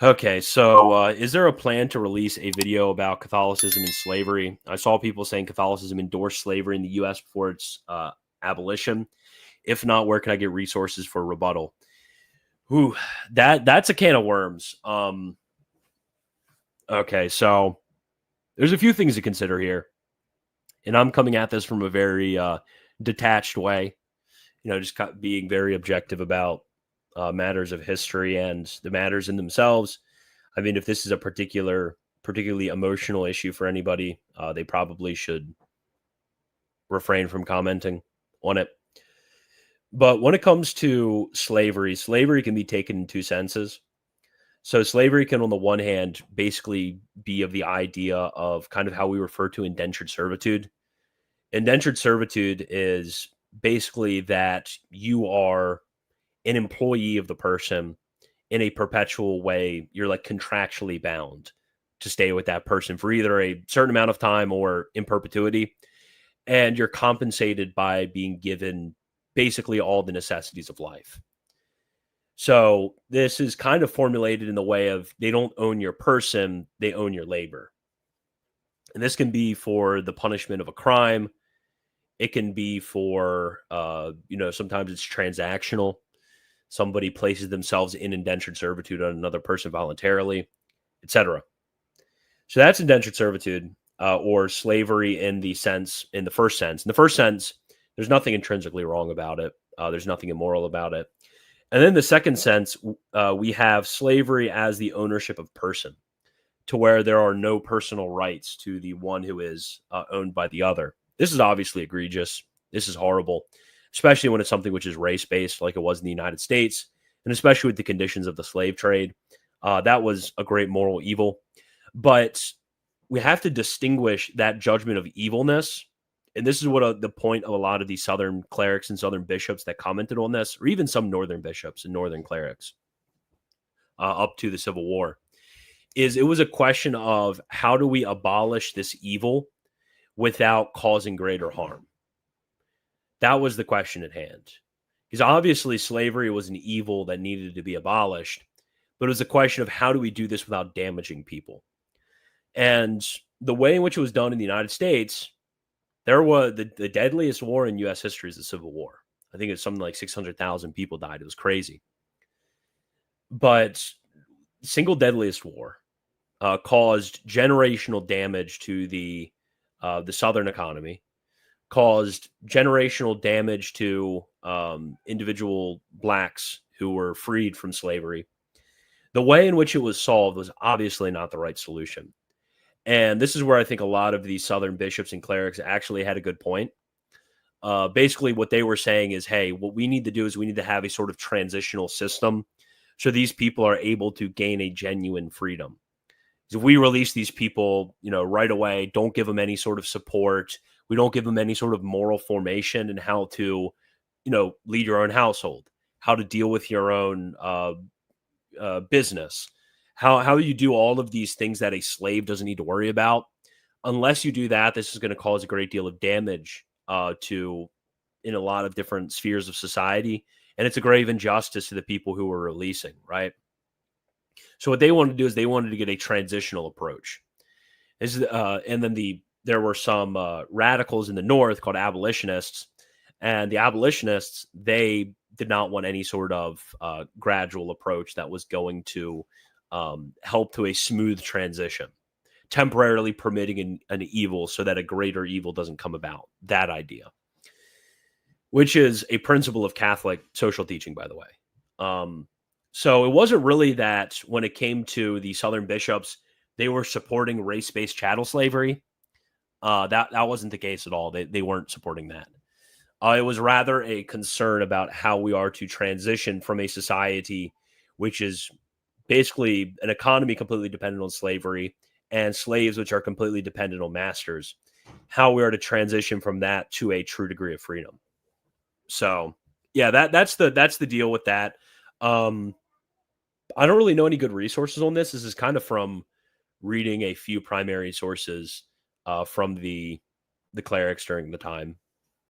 Okay, so is there a plan to release a video about Catholicism and slavery? I saw people saying Catholicism endorsed slavery in the U.S. before its abolition. If not, where can I get resources for rebuttal? Whew, that's a can of worms. Okay, so there's a few things to consider here, and I'm coming at this from a very detached way. Just being very objective about matters of history and the matters in themselves. I mean, if this is a particularly emotional issue for anybody, they probably should refrain from commenting on it. But when it comes to slavery, slavery can be taken in two senses. So slavery can, on the one hand, basically be of the idea of kind of how we refer to indentured servitude. Indentured servitude is basically that you are an employee of the person in a perpetual way. You're like contractually bound to stay with that person for either a certain amount of time or in perpetuity. And you're compensated by being given basically all the necessities of life. So this is kind of formulated in the way of they don't own your person, they own your labor. And this can be for the punishment of a crime. It can be for, sometimes it's transactional. Somebody places themselves in indentured servitude on another person voluntarily, etc. So that's indentured servitude or slavery in the first sense. In the first sense, there's nothing intrinsically wrong about it. There's nothing immoral about it. And then the second sense, we have slavery as the ownership of person, to where there are no personal rights to the one who is owned by the other. This is obviously egregious. This is horrible, especially when it's something which is race-based like it was in the United States, and especially with the conditions of the slave trade. That was a great moral evil. But we have to distinguish that judgment of evilness. And this is what the point of a lot of these Southern clerics and Southern bishops that commented on this, or even some Northern bishops and Northern clerics up to the Civil War, is it was a question of how do we abolish this evil without causing greater harm? That was the question at hand. Because obviously slavery was an evil that needed to be abolished, but it was a question of how do we do this without damaging people? And the way in which it was done in the United States, there was the deadliest war in U.S. history is the Civil War. I think it's something like 600,000 people died. It was crazy. But single deadliest war caused generational damage to the Southern economy, caused generational damage to individual blacks who were freed from slavery. The way in which it was solved was obviously not the right solution. And this is where I think a lot of these Southern bishops and clerics actually had a good point. Basically, what they were saying is, hey, what we need to do is we need to have a sort of transitional system so these people are able to gain a genuine freedom. If we release these people, right away, don't give them any sort of support, we don't give them any sort of moral formation and how to, lead your own household, how to deal with your own business, how you do all of these things that a slave doesn't need to worry about. Unless you do that, this is going to cause a great deal of damage to in a lot of different spheres of society, and it's a grave injustice to the people who were releasing, right? So what they wanted to do is they wanted to get a transitional approach. And then there were some radicals in the North called abolitionists, and the abolitionists, they did not want any sort of gradual approach that was going to help to a smooth transition, temporarily permitting an evil so that a greater evil doesn't come about. That idea, which is a principle of Catholic social teaching, by the way. So it wasn't really that when it came to the Southern bishops, they were supporting race-based chattel slavery. That wasn't the case at all. They weren't supporting that. It was rather a concern about how we are to transition from a society which is basically an economy completely dependent on slavery and slaves which are completely dependent on masters, how we are to transition from that to a true degree of freedom. So yeah, that's the deal with that. I don't really know any good resources on this. This is kind of from reading a few primary sources from the clerics during the time.